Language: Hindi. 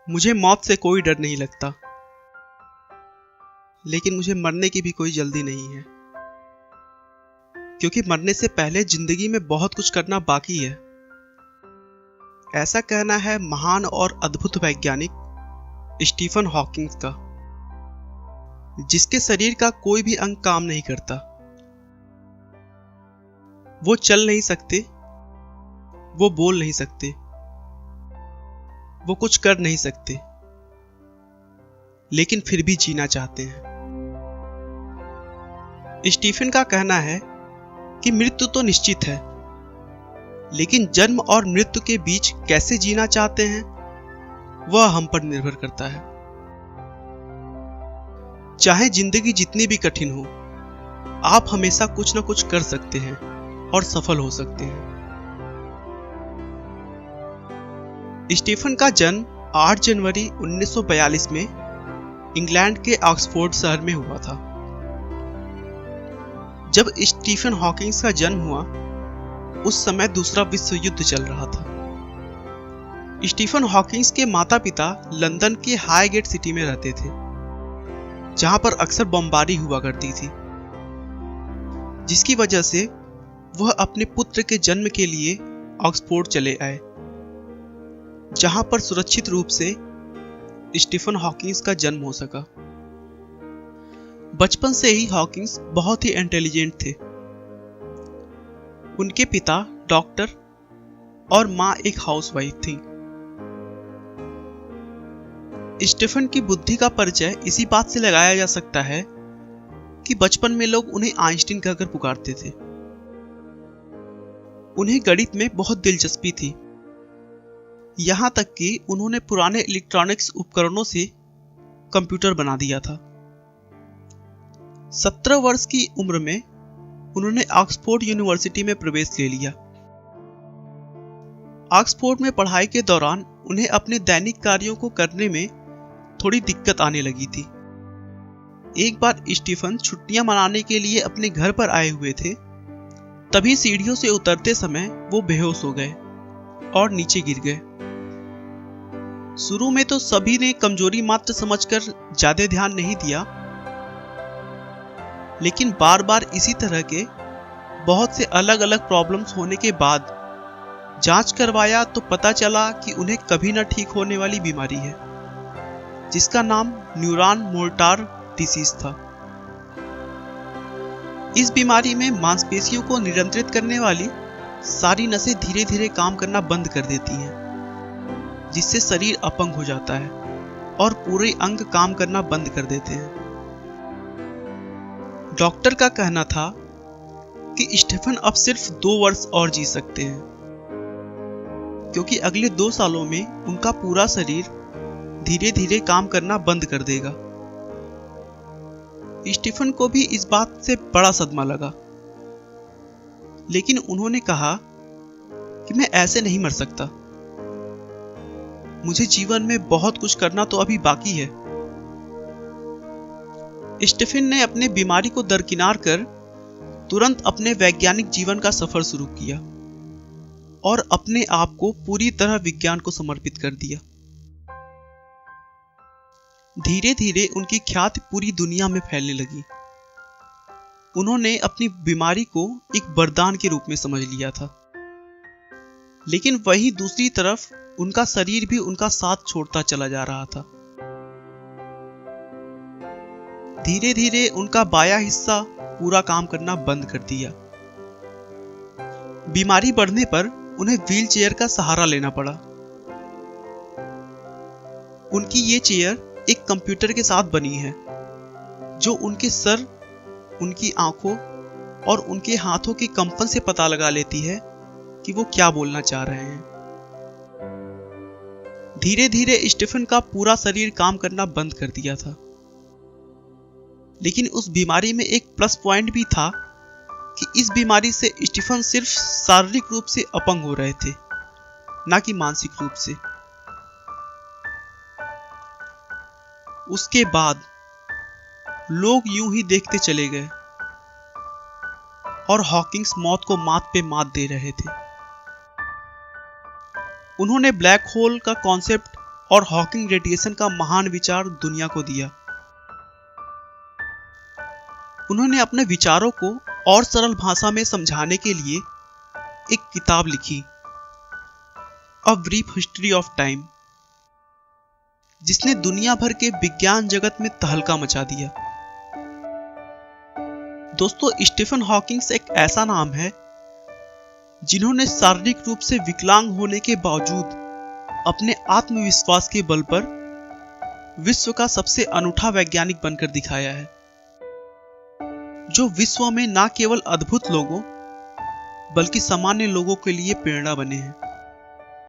मुझे मौत से कोई डर नहीं लगता, लेकिन मुझे मरने की भी कोई जल्दी नहीं है, क्योंकि मरने से पहले जिंदगी में बहुत कुछ करना बाकी है। ऐसा कहना है महान और अद्भुत वैज्ञानिक स्टीफन हॉकिंग का, जिसके शरीर का कोई भी अंग काम नहीं करता। वो चल नहीं सकते, वो बोल नहीं सकते, वो कुछ कर नहीं सकते, लेकिन फिर भी जीना चाहते हैं। स्टीफन का कहना है कि मृत्यु तो निश्चित है, लेकिन जन्म और मृत्यु के बीच कैसे जीना चाहते हैं वह हम पर निर्भर करता है। चाहे जिंदगी जितनी भी कठिन हो, आप हमेशा कुछ न कुछ कर सकते हैं और सफल हो सकते हैं। स्टीफन का जन्म 8 जनवरी 1942 में इंग्लैंड के ऑक्सफोर्ड शहर में हुआ था। जब स्टीफन हॉकिंग का जन्म हुआ, उस समय दूसरा विश्व युद्ध चल रहा था। स्टीफन हॉकिंग के माता पिता लंदन के हाईगेट सिटी में रहते थे, जहां पर अक्सर बमबारी हुआ करती थी, जिसकी वजह से वह अपने पुत्र के जन्म के लिए ऑक्सफोर्ड चले आए, जहां पर सुरक्षित रूप से स्टीफन हॉकिंग का जन्म हो सका। बचपन से ही हॉकिंग बहुत ही इंटेलिजेंट थे। उनके पिता डॉक्टर और मां एक हाउसवाइफ थी। स्टीफन की बुद्धि का परिचय इसी बात से लगाया जा सकता है कि बचपन में लोग उन्हें आइंस्टीन कहकर पुकारते थे। उन्हें गणित में बहुत दिलचस्पी थी, यहां तक कि उन्होंने पुराने इलेक्ट्रॉनिक्स उपकरणों से कंप्यूटर बना दिया था। 17 वर्ष की उम्र में उन्होंने ऑक्सफोर्ड यूनिवर्सिटी में प्रवेश ले लिया। ऑक्सफोर्ड में पढ़ाई के दौरान उन्हें अपने दैनिक कार्यों को करने में थोड़ी दिक्कत आने लगी थी। एक बार स्टीफन छुट्टियां मनाने के लिए अपने घर पर आए हुए थे, तभी सीढ़ियों से उतरते समय वो बेहोश हो गए और नीचे गिर गए। शुरू में तो सभी ने कमजोरी मात्र समझकर ज्यादा ध्यान नहीं दिया, लेकिन बार बार इसी तरह के बहुत से अलग अलग प्रॉब्लम्स होने के बाद जांच करवाया तो पता चला कि उन्हें कभी न ठीक होने वाली बीमारी है, जिसका नाम न्यूरॉन मोर्टार डिसीज था। इस बीमारी में मांसपेशियों को नियंत्रित करने वाली सारी नसें धीरे धीरे काम करना बंद कर देती हैं, जिससे शरीर अपंग हो जाता है और पूरे अंग काम करना बंद कर देते हैं। डॉक्टर का कहना था कि स्टीफन अब सिर्फ 2 वर्ष और जी सकते हैं, क्योंकि अगले 2 सालों में उनका पूरा शरीर धीरे धीरे काम करना बंद कर देगा। स्टीफन को भी इस बात से बड़ा सदमा लगा, लेकिन उन्होंने कहा कि मैं ऐसे नहीं मर सकता, मुझे जीवन में बहुत कुछ करना तो अभी बाकी है। स्टीफन ने अपने बीमारी को दरकिनार कर तुरंत अपने वैज्ञानिक जीवन का सफर शुरू किया और अपने आप को पूरी तरह विज्ञान को समर्पित कर दिया। धीरे धीरे उनकी ख्याति पूरी दुनिया में फैलने लगी। उन्होंने अपनी बीमारी को एक वरदान के रूप में समझ लिया था, लेकिन वहीं दूसरी तरफ उनका शरीर भी उनका साथ छोड़ता चला जा रहा था। धीरे धीरे उनका बायां हिस्सा पूरा काम करना बंद कर दिया। बीमारी बढ़ने पर उन्हें व्हीलचेयर का सहारा लेना पड़ा। उनकी ये चेयर एक कंप्यूटर के साथ बनी है, जो उनके सर, उनकी आंखों और उनके हाथों के कंपन से पता लगा लेती है कि वो क्या बोलना चाह रहे हैं। धीरे धीरे स्टीफन का पूरा शरीर काम करना बंद कर दिया था, लेकिन उस बीमारी में एक प्लस पॉइंट भी था कि इस बीमारी से स्टीफन सिर्फ शारीरिक रूप से अपंग हो रहे थे, ना कि मानसिक रूप से। उसके बाद लोग यूं ही देखते चले गए और हॉकिंग्स मौत को मात पे मात दे रहे थे। उन्होंने ब्लैक होल का कॉन्सेप्ट और हॉकिंग रेडिएशन का महान विचार दुनिया को दिया। उन्होंने अपने विचारों को और सरल भाषा में समझाने के लिए एक किताब लिखी, a brief history of time, जिसने दुनिया भर के विज्ञान जगत में तहलका मचा दिया। दोस्तों, स्टीफन हॉकिंग्स एक ऐसा नाम है जिन्होंने शारीरिक रूप से विकलांग होने के बावजूद अपने आत्मविश्वास के बल पर विश्व का सबसे अनूठा वैज्ञानिक बनकर दिखाया है, जो विश्व में न केवल अद्भुत लोगों बल्कि सामान्य लोगों के लिए प्रेरणा बने हैं।